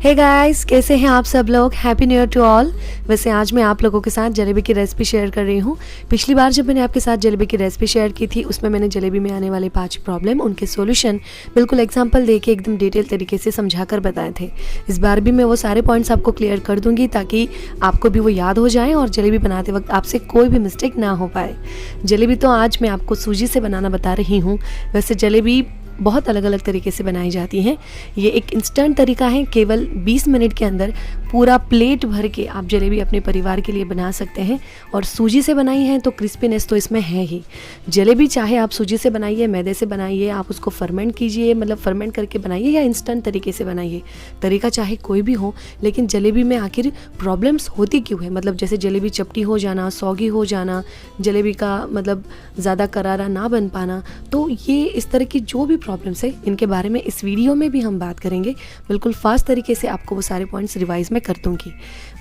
Hey guys, कैसे हैं आप सब लोग। Happy new year to all. वैसे आज मैं आप लोगों के साथ जलेबी की रेसिपी शेयर कर रही हूँ। पिछली बार जब मैंने आपके साथ जलेबी की रेसिपी शेयर की थी, उसमें मैंने जलेबी में आने वाले 5 प्रॉब्लम, उनके सॉल्यूशन बिल्कुल एग्जांपल देके एकदम डिटेल तरीके से समझा कर बताए थे। इस बार भी मैं वो सारे पॉइंट्स आपको क्लियर कर दूंगी ताकि आपको भी वो याद हो जाए और जलेबी बनाते वक्त आपसे कोई भी मिस्टेक ना हो पाए। जलेबी तो आज मैं आपको सूजी से बनाना बता रही हूँ। वैसे जलेबी बहुत अलग अलग तरीके से बनाई जाती हैं। ये एक इंस्टेंट तरीका है, केवल 20 मिनट के अंदर पूरा प्लेट भर के आप जलेबी अपने परिवार के लिए बना सकते हैं। और सूजी से बनाई है तो क्रिस्पीनेस तो इसमें है ही। जलेबी चाहे आप सूजी से बनाइए, मैदे से बनाइए, आप उसको फर्मेंट कीजिए, मतलब फर्मेंट करके बनाइए या इंस्टेंट तरीके से बनाइए, तरीका चाहे कोई भी हो, लेकिन जलेबी में आखिर प्रॉब्लम्स होती क्यों है। मतलब जैसे जलेबी चपटी हो जाना, सौगी हो जाना, जलेबी का मतलब ज़्यादा करारा ना बन पाना, तो ये इस तरह की जो भी प्रॉब्लम्स है, इनके बारे में इस वीडियो में भी हम बात करेंगे। बिल्कुल फास्ट तरीके से आपको वो सारे पॉइंट्स रिवाइज में कर दूंगी।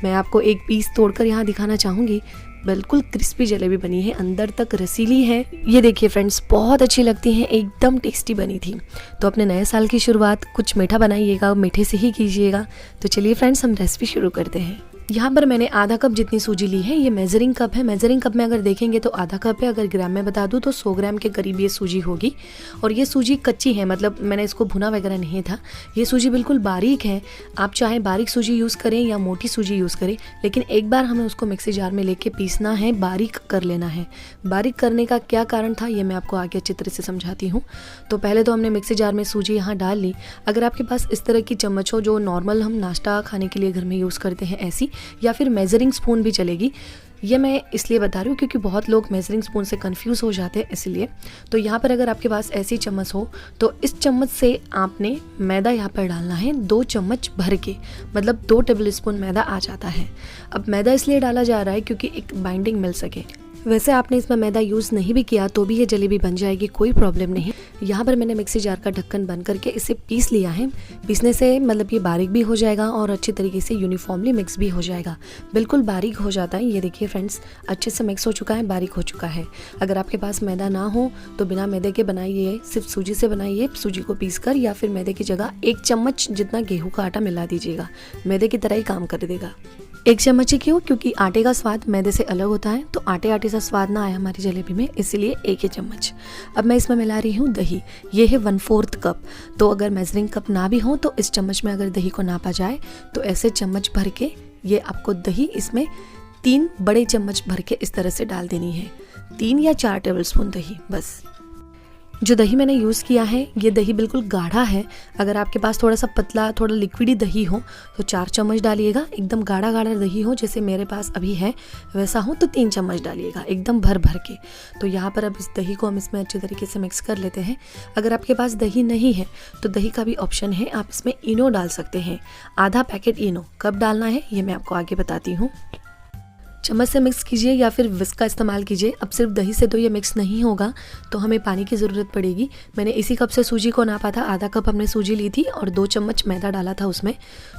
मैं आपको एक पीस तोड़कर यहाँ दिखाना चाहूँगी। बिल्कुल क्रिस्पी जलेबी बनी है, अंदर तक रसीली है। ये देखिए फ्रेंड्स, बहुत अच्छी लगती हैं, एकदम टेस्टी बनी थी। तो अपने नए साल की शुरुआत कुछ मीठा बनाइएगा, मीठे से ही कीजिएगा। तो चलिए फ्रेंड्स, हम रेसिपी शुरू करते हैं। यहाँ पर मैंने आधा कप जितनी सूजी ली है। ये मेजरिंग कप है। मेजरिंग कप में अगर देखेंगे तो आधा कप है। अगर ग्राम में बता दूँ तो 100 ग्राम के करीब ये सूजी होगी। और ये सूजी कच्ची है, मतलब मैंने इसको भुना वगैरह नहीं था। ये सूजी बिल्कुल बारीक है। आप चाहे बारीक सूजी यूज़ करें या मोटी सूजी यूज़ करें, लेकिन एक बार हमें उसको मिक्सी जार में लेके पीसना है, बारीक कर लेना है। बारीक करने का क्या कारण था ये मैं आपको आगे अच्छी तरह से समझाती हूँ। तो पहले तो हमने मिक्सी जार में सूजी यहाँ डाल ली। अगर आपके पास इस तरह की चम्मच हो जो नॉर्मल हम नाश्ता खाने के लिए घर में यूज़ करते हैं ऐसी, या फिर मेजरिंग स्पून भी चलेगी। ये मैं इसलिए बता रही हूँ क्योंकि बहुत लोग मेजरिंग स्पून से कंफ्यूज हो जाते हैं, इसलिए। तो यहाँ पर अगर आपके पास ऐसी चम्मच हो तो इस चम्मच से आपने मैदा यहाँ पर डालना है 2 चम्मच भर के, मतलब 2 टेबल स्पून मैदा आ जाता है। अब मैदा इसलिए डाला जा रहा है क्योंकि एक बाइंडिंग मिल सके। वैसे आपने इसमें मैदा यूज़ नहीं भी किया तो भी ये जलेबी बन जाएगी, कोई प्रॉब्लम नहीं। यहाँ पर मैंने मिक्सी जार का ढक्कन बंद करके इसे पीस लिया है। पीसने से मतलब ये बारीक भी हो जाएगा और अच्छी तरीके से यूनिफॉर्मली मिक्स भी हो जाएगा। बिल्कुल बारीक हो जाता है। ये देखिए फ्रेंड्स, अच्छे से मिक्स हो चुका है, बारीक हो चुका है। अगर आपके पास मैदा ना हो तो बिना मैदे के बनाइए, सिर्फ सूजी से बनाइए। सूजी को पीस कर या फिर मैदे की जगह 1 चम्मच जितना गेहूँ का आटा मिला दीजिएगा, मैदे की तरह ही काम कर देगा। 1 चम्मच ही क्यों, क्योंकि आटे का स्वाद मैदे से अलग होता है, तो आटे आटे सा स्वाद ना आए हमारी जलेबी में, इसलिए 1 ही चम्मच। अब मैं इसमें मिला रही हूँ दही। ये है 1/4 कप। तो अगर मेजरिंग कप ना भी हो तो इस चम्मच में अगर दही को नापा जाए तो ऐसे चम्मच भर के ये आपको दही इसमें 3 बड़े चम्मच भर के इस तरह से डाल देनी है। 3 या 4 टेबल स्पून दही बस। जो दही मैंने यूज़ किया है ये दही बिल्कुल गाढ़ा है। अगर आपके पास थोड़ा सा पतला, थोड़ा लिक्विडी दही हो तो 4 चम्मच डालिएगा। एकदम गाढ़ा गाढ़ा दही हो जैसे मेरे पास अभी है वैसा हो तो 3 चम्मच डालिएगा, एकदम भर भर के। तो यहाँ पर अब इस दही को हम इसमें अच्छे तरीके से मिक्स कर लेते हैं। अगर आपके पास दही नहीं है तो दही का भी ऑप्शन है, आप इसमें इनो डाल सकते हैं। आधा पैकेट इनो। कब डालना है ये मैं आपको आगे बताती हूँ। चम्मच से मिक्स कीजिए या फिर विस्क का इस्तेमाल कीजिए। अब सिर्फ दही से तो ये मिक्स नहीं होगा, तो हमें पानी की ज़रूरत पड़ेगी। मैंने इसी कप से सूजी को नापा था। आधा कप हमने सूजी ली थी और 2 चम्मच मैदा डाला था उसमें।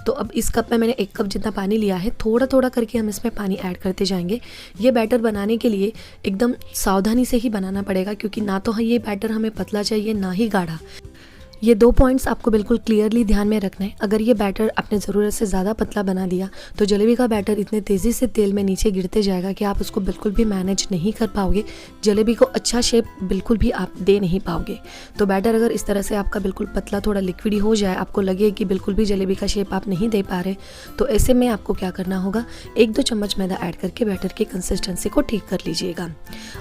तो अब इस कप में मैंने 1 कप जितना पानी लिया है। थोड़ा थोड़ा करके हम इसमें पानी ऐड करते जाएंगे। ये बैटर बनाने के लिए एकदम सावधानी से ही बनाना पड़ेगा, क्योंकि ना तो ये बैटर हमें पतला चाहिए ना ही गाढ़ा। ये 2 पॉइंट्स आपको बिल्कुल क्लियरली ध्यान में रखना है। अगर ये बैटर आपने ज़रूरत से ज़्यादा पतला बना दिया तो जलेबी का बैटर इतने तेज़ी से तेल में नीचे गिरते जाएगा कि आप उसको बिल्कुल भी मैनेज नहीं कर पाओगे। जलेबी को अच्छा शेप बिल्कुल भी आप दे नहीं पाओगे। तो बैटर अगर इस तरह से आपका बिल्कुल पतला, थोड़ा लिक्विडी हो जाए, आपको लगे कि बिल्कुल भी जलेबी का शेप आप नहीं दे पा रहे, तो ऐसे में आपको क्या करना होगा, 1-2 चम्मच मैदा ऐड करके बैटर की कंसिस्टेंसी को ठीक कर लीजिएगा।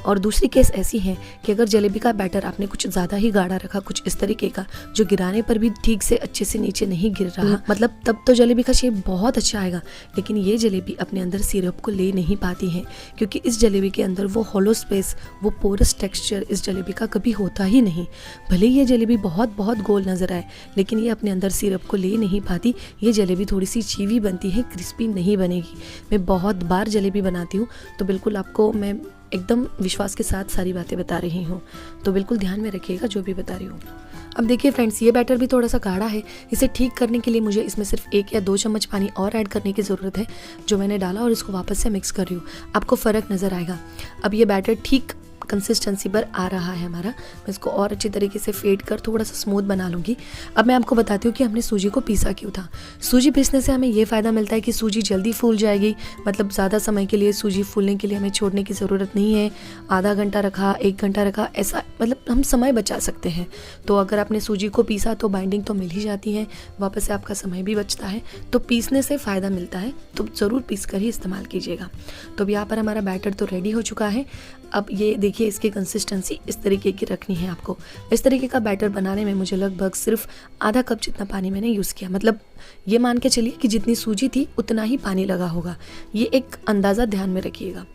और दूसरी केस ऐसी है कि अगर जलेबी का बैटर आपने कुछ ज़्यादा ही गाढ़ा रखा, कुछ इस तरीके का जो गिराने पर भी ठीक से अच्छे से नीचे नहीं गिर रहा, मतलब तब तो जलेबी का शेप बहुत अच्छा आएगा, लेकिन ये जलेबी अपने अंदर सिरप को ले नहीं पाती है, क्योंकि इस जलेबी के अंदर वो हॉलो स्पेस, वो पोरस टेक्सचर इस जलेबी का कभी होता ही नहीं। भले ये जलेबी बहुत बहुत गोल नजर आए, लेकिन ये अपने अंदर सिरप को ले नहीं पाती। ये जलेबी थोड़ी सी चीवी बनती है, क्रिस्पी नहीं बनेगी। मैं बहुत बार जलेबी बनाती हूँ, तो बिल्कुल आपको मैं एकदम विश्वास के साथ सारी बातें बता रही हूँ, तो बिल्कुल ध्यान में रखिएगा जो भी बता रही हूँ। अब देखिए फ्रेंड्स, ये बैटर भी थोड़ा सा गाढ़ा है। इसे ठीक करने के लिए मुझे इसमें सिर्फ 1 या 2 चम्मच पानी और ऐड करने की ज़रूरत है, जो मैंने डाला, और इसको वापस से मिक्स कर रही हूँ। आपको फ़र्क नज़र आएगा। अब ये बैटर ठीक कंसिस्टेंसी पर आ रहा है हमारा। मैं इसको और अच्छी तरीके से फेंट कर थोड़ा सा स्मूथ बना लूँगी। अब मैं आपको बताती हूँ कि हमने सूजी को पीसा क्यों था। सूजी पीसने से हमें ये फ़ायदा मिलता है कि सूजी जल्दी फूल जाएगी, मतलब ज़्यादा समय के लिए सूजी फूलने के लिए हमें छोड़ने की ज़रूरत नहीं है। आधा घंटा रखा, 1 घंटा रखा, ऐसा मतलब हम समय बचा सकते हैं। तो अगर आपने सूजी को पीसा तो बाइंडिंग तो मिल ही जाती है, वापस से आपका समय भी बचता है। तो पीसने से फ़ायदा मिलता है, तो ज़रूर पीस कर ही इस्तेमाल कीजिएगा। तो अब यहाँ पर हमारा बैटर तो रेडी हो चुका है। अब ये देखिए, इसकी कंसिस्टेंसी इस तरीके की रखनी है आपको। इस तरीके का बैटर बनाने में मुझे लगभग सिर्फ आधा कप जितना पानी मैंने यूज़ किया, मतलब ये मान के चलिए कि जितनी सूजी थी उतना ही पानी लगा होगा। ये एक अंदाज़ा ध्यान में रखिएगा।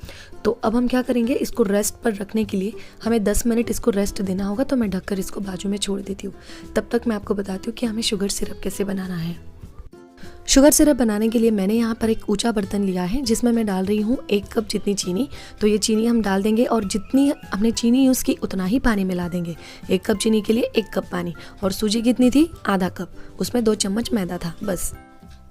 तो अब हम क्या करेंगे, इसको रेस्ट पर रखने के लिए हमें 10 मिनट इसको रेस्ट देना होगा। तो मैं ढककर इसको बाजू में छोड़ देती हूँ। तब तक मैं आपको बताती हूँ कि हमें शुगर सिरप कैसे बनाना है। शुगर सिरप बनाने के लिए मैंने यहाँ पर एक ऊंचा बर्तन लिया है, जिसमें मैं डाल रही हूँ 1 कप जितनी चीनी। तो ये चीनी हम डाल देंगे और जितनी हमने चीनी यूज़ की उतना ही पानी मिला देंगे। 1 कप चीनी के लिए 1 कप पानी। और सूजी कितनी थी? आधा कप, उसमें 2 चम्मच मैदा था बस।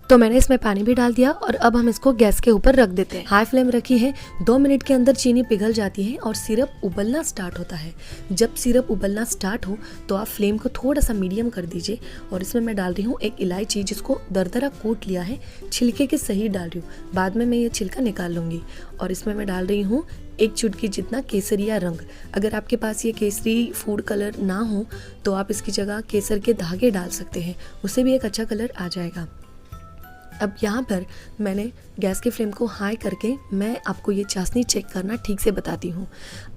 तो मैंने इसमें पानी भी डाल दिया और अब हम इसको गैस के ऊपर रख देते हैं। हाई फ्लेम रखी है। 2 मिनट के अंदर चीनी पिघल जाती है और सिरप उबलना स्टार्ट होता है। जब सिरप उबलना स्टार्ट हो तो आप फ्लेम को थोड़ा सा मीडियम कर दीजिए। और इसमें मैं डाल रही हूँ 1 इलायची, जिसको दरदरा कूट लिया है, छिलके के सही डाल रही हूँ, बाद में मैं ये छिलका निकाल लूँगी। और इसमें मैं डाल रही हूँ 1 चुटकी जितना केसरिया रंग। अगर आपके पास ये केसरी फूड कलर ना हो तो आप इसकी जगह केसर के धागे डाल सकते हैं, उससे भी एक अच्छा कलर आ जाएगा। अब यहाँ पर मैंने गैस के फ्लेम को हाई करके मैं आपको ये चाशनी चेक करना ठीक से बताती हूँ।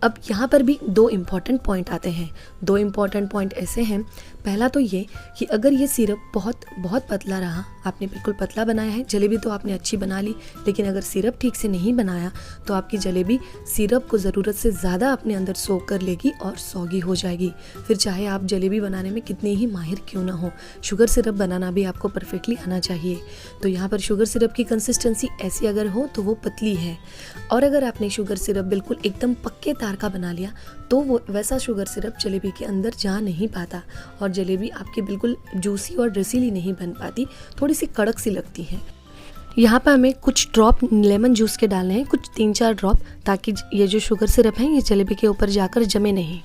अब यहाँ पर भी 2 इम्पॉर्टेंट पॉइंट आते हैं। 2 इम्पॉर्टेंट पॉइंट ऐसे हैं। पहला तो ये कि अगर ये सिरप बहुत बहुत पतला रहा, आपने बिल्कुल पतला बनाया है, जलेबी तो आपने अच्छी बना ली, लेकिन अगर सिरप ठीक से नहीं बनाया तो आपकी जलेबी सिरप को ज़रूरत से ज़्यादा अपने अंदर सोख कर लेगी और सौगी हो जाएगी। फिर चाहे आप जलेबी बनाने में कितने ही माहिर क्यों ना हो, शुगर सिरप बनाना भी आपको परफेक्टली आना चाहिए। तो यहाँ पर शुगर सिरप की कंसिस्टेंसी ऐसी अगर हो तो वो पतली है। और अगर आपने शुगर सिरप बिल्कुल एकदम पक्के तार का बना लिया तो वो वैसा शुगर सिरप जलेबी के अंदर जा नहीं पाता और जलेबी आपकी बिल्कुल जूसी और रसीली नहीं बन पाती, थोड़ी सी कड़क सी लगती है। यहाँ पर हमें कुछ ड्रॉप लेमन जूस के डालने हैं, कुछ 3-4 ड्रॉप, ताकि ये जो शुगर सिरप है ये जलेबी के ऊपर जाकर जमे नहीं।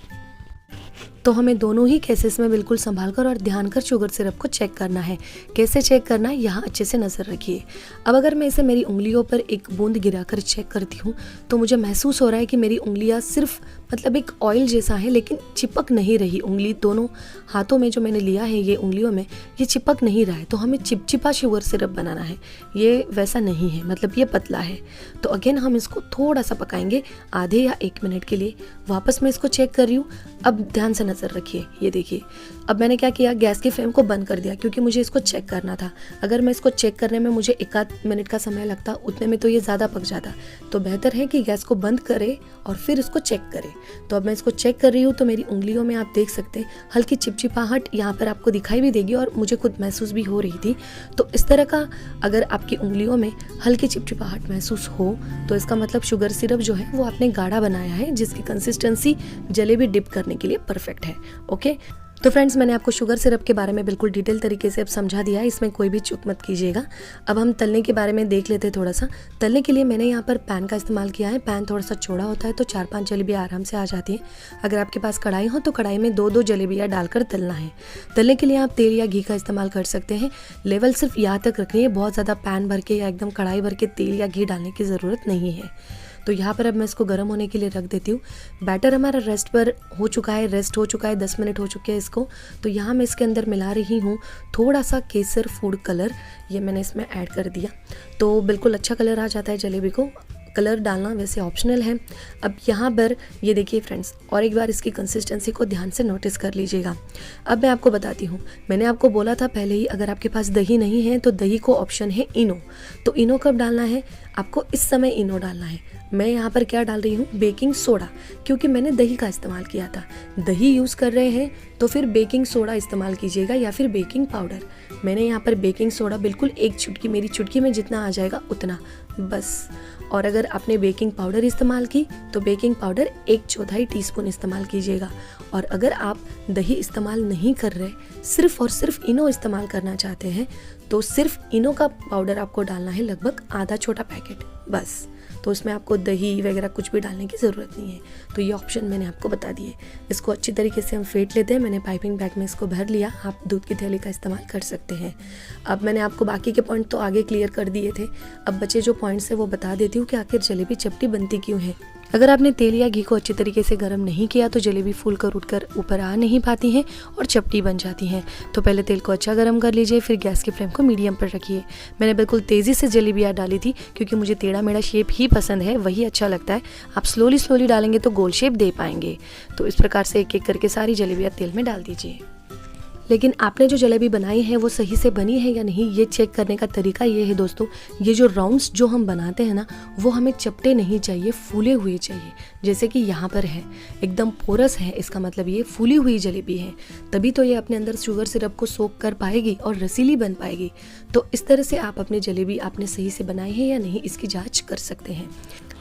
तो हमें दोनों ही केसेस में बिल्कुल संभाल कर और ध्यान कर शुगर सिरप को चेक करना है। कैसे चेक करना है, यहाँ अच्छे से नज़र रखिए। अब अगर मैं इसे मेरी उंगलियों पर एक बूंद गिराकर चेक करती हूँ तो मुझे महसूस हो रहा है कि मेरी उंगलियाँ सिर्फ मतलब एक ऑयल जैसा है, लेकिन चिपक नहीं रही। उंगली दोनों हाथों में जो मैंने लिया है ये उंगलियों में, ये चिपक नहीं रहा है। तो हमें चिपचिपा शुगर सिरप बनाना है, ये वैसा नहीं है, मतलब ये पतला है। तो अगेन हम इसको थोड़ा सा पकाएंगे, आधे या 1 मिनट के लिए। वापस मैं इसको चेक कर रही हूँ। अब ध्यान से नज़र रखिए, ये देखिए। अब मैंने क्या किया, गैस के फ्लेम को बंद कर दिया, क्योंकि मुझे इसको चेक करना था। अगर मैं इसको चेक करने में मुझे 1 मिनट का समय लगता, उतने में तो ये ज़्यादा पक जाता। तो बेहतर है कि गैस को बंद करें और फिर इसको चेक करें। तो अब मैं इसको चेक कर रही हूँ तो मेरी उंगलियों में आप देख सकते हैं हल्की चिपचिपाहट यहाँ पर आपको दिखाई भी देगी और मुझे खुद महसूस भी हो रही थी। तो इस तरह का अगर आपकी उंगलियों में हल्की चिपचिपाहट महसूस हो तो इसका मतलब शुगर सिरप जो है वो आपने गाढ़ा बनाया है, जिसकी कंसिस्टेंसी जलेबी डिप करने के लिए परफेक्ट है। ओके, तो फ्रेंड्स, मैंने आपको शुगर सिरप के बारे में बिल्कुल डिटेल तरीके से अब समझा दिया है, इसमें कोई भी चूक मत कीजिएगा। अब हम तलने के बारे में देख लेते हैं थोड़ा सा। तलने के लिए मैंने यहाँ पर पैन का इस्तेमाल किया है। पैन थोड़ा सा चौड़ा होता है तो 4-5 जलेबियाँ आराम से आ जाती हैं। अगर आपके पास कढ़ाई हो तो कढ़ाई में 2-2 जलेबियाँ डालकर तलना है। तलने के लिए आप तेल या घी का इस्तेमाल कर सकते हैं। लेवल सिर्फ यहाँ तक रखनी है, बहुत ज़्यादा पैन भर के या एकदम कढ़ाई भर के तेल या घी डालने की ज़रूरत नहीं है। तो यहाँ पर अब मैं इसको गर्म होने के लिए रख देती हूँ। बैटर हमारा रेस्ट पर हो चुका है, रेस्ट हो चुका है, 10 मिनट हो चुके हैं इसको। तो यहाँ मैं इसके अंदर मिला रही हूँ थोड़ा सा केसर फूड कलर, ये मैंने इसमें ऐड कर दिया। तो बिल्कुल अच्छा कलर आ जाता है जलेबी को। कलर डालना वैसे ऑप्शनल है। अब यहाँ पर ये देखिए फ्रेंड्स, और एक बार इसकी कंसिस्टेंसी को ध्यान से नोटिस कर लीजिएगा। अब मैं आपको बताती हूँ, मैंने आपको बोला था पहले ही, अगर आपके पास दही नहीं है तो दही को ऑप्शन है इनो। तो इनो कब डालना है, आपको इस समय इनो डालना है। मैं यहाँ पर क्या डाल रही हूँ, बेकिंग सोडा, क्योंकि मैंने दही का इस्तेमाल किया था। दही यूज़ कर रहे हैं तो फिर बेकिंग सोडा इस्तेमाल कीजिएगा या फिर बेकिंग पाउडर। मैंने यहाँ पर बेकिंग सोडा बिल्कुल 1 चुटकी, मेरी चुटकी में जितना आ जाएगा उतना बस। और अगर आपने बेकिंग पाउडर इस्तेमाल की तो बेकिंग पाउडर 1/4 टीस्पून इस्तेमाल कीजिएगा। और अगर आप दही इस्तेमाल नहीं कर रहे, सिर्फ और सिर्फ इनो इस्तेमाल करना चाहते हैं, तो सिर्फ इनो का पाउडर आपको डालना है लगभग आधा छोटा पैकेट बस। तो उसमें आपको दही वगैरह कुछ भी डालने की ज़रूरत नहीं है। तो ये ऑप्शन मैंने आपको बता दिए। इसको अच्छी तरीके से हम फेंट लेते हैं। मैंने पाइपिंग बैग में इसको भर लिया। आप दूध की थैली का इस्तेमाल कर सकते हैं। अब मैंने आपको बाकी के पॉइंट तो आगे क्लियर कर दिए थे, अब बचे जो पॉइंट्स है वो बता देती हूँ कि आखिर जलेबी चपटी बनती क्यों है। अगर आपने तेल या घी को अच्छी तरीके से गर्म नहीं किया तो जलेबी फूल कर उठकर ऊपर आ नहीं पाती हैं और चपटी बन जाती हैं। तो पहले तेल को अच्छा गर्म कर लीजिए, फिर गैस की फ्लेम को मीडियम पर रखिए। मैंने बिल्कुल तेज़ी से जलेबियाँ डाली थी क्योंकि मुझे टेढ़ा मेढ़ा शेप ही पसंद है, वही अच्छा लगता है। आप स्लोली डालेंगे तो गोल शेप दे पाएंगे। तो इस प्रकार से एक एक करके सारी जलेबियाँ तेल में डाल दीजिए। लेकिन आपने जो जलेबी बनाई है वो सही से बनी है या नहीं, ये चेक करने का तरीका ये है दोस्तों, ये जो राउंड्स जो हम बनाते हैं ना, वो हमें चपटे नहीं चाहिए, फूले हुए चाहिए। जैसे कि यहाँ पर है, एकदम पोरस है, इसका मतलब ये फूली हुई जलेबी है। तभी तो ये अपने अंदर शुगर सिरप को सोख कर पाएगी और रसीली बन पाएगी। तो इस तरह से आप अपनी जलेबी आपने सही से बनाई है या नहीं, इसकी जाँच कर सकते हैं।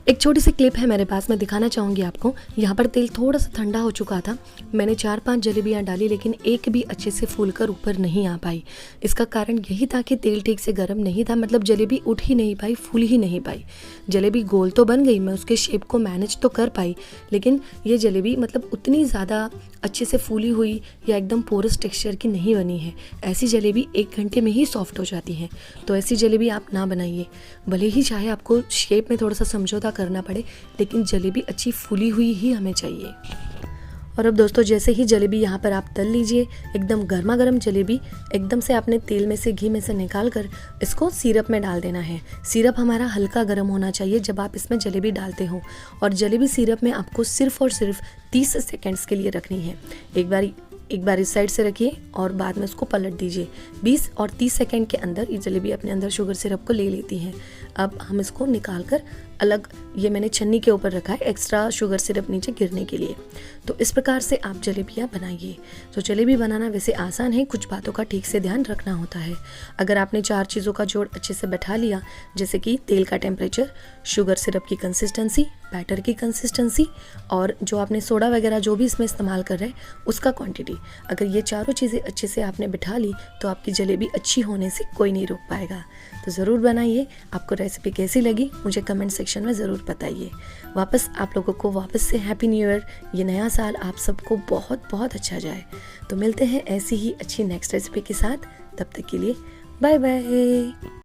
एक छोटी सी क्लिप है मेरे पास, मैं दिखाना चाहूँगी आपको। यहाँ पर तेल थोड़ा सा ठंडा हो चुका था। मैंने 4-5 जलेबियाँ डाली, लेकिन एक भी अच्छे से फूलकर ऊपर नहीं आ पाई। इसका कारण यही था कि तेल ठीक से गर्म नहीं था, मतलब जलेबी उठ ही नहीं पाई, फूल ही नहीं पाई। जलेबी गोल तो बन गई, मैं उसके शेप को मैनेज तो कर पाई, लेकिन ये जलेबी मतलब उतनी ज़्यादा अच्छे से फूली हुई या एकदम पोरस टेक्सचर की नहीं बनी है। ऐसी जलेबी 1 घंटे में ही सॉफ्ट हो जाती है। तो ऐसी जलेबी आप ना बनाइए। भले ही चाहे आपको शेप में थोड़ा सा समझौता करना पड़े, लेकिन जलेबी अच्छी फूली हुई ही हमें चाहिए। और अब दोस्तों, जैसे ही जलेबी यहाँ पर आप तल लीजिए, एकदम गर्मा गर्म जलेबी एकदम से आपने तेल में से, घी में से निकाल कर इसको सिरप में डाल देना है। सिरप हमारा हल्का गर्म होना चाहिए जब आप इसमें जलेबी डालते हो। और जलेबी सिरप में आपको सिर्फ और सिर्फ 30 सेकेंड्स के लिए रखनी है। एक बार इस साइड से रखिए और बाद में उसको पलट दीजिए। 20 और 30 सेकंड के अंदर ये जलेबी अपने अंदर शुगर सिरप को ले लेती है। अब हम इसको निकाल कर अलग, ये मैंने छन्नी के ऊपर रखा है एक्स्ट्रा शुगर सिरप नीचे गिरने के लिए। तो इस प्रकार से आप जलेबियाँ बनाइए। तो जलेबी बनाना वैसे आसान है, कुछ बातों का ठीक से ध्यान रखना होता है। अगर आपने 4 चीज़ों का जोड़ अच्छे से बैठा लिया, जैसे कि तेल का टेम्परेचर, शुगर सिरप की कंसिस्टेंसी, बैटर की कंसिस्टेंसी और जो आपने सोडा वगैरह जो भी इसमें इस्तेमाल कर रहे हैं उसका क्वांटिटी, अगर ये चारों चीज़ें अच्छे से आपने बिठा ली तो आपकी जलेबी अच्छी होने से कोई नहीं रोक पाएगा। तो ज़रूर बनाइए। आपको रेसिपी कैसी लगी मुझे कमेंट सेक्शन में ज़रूर बताइए। वापस आप लोगों को वापस से हैप्पी न्यू ईयर। ये नया साल आप सबको बहुत बहुत अच्छा जाए। तो मिलते हैं ऐसी ही अच्छी नेक्स्ट रेसिपी के साथ। तब तक के लिए बाय बाय।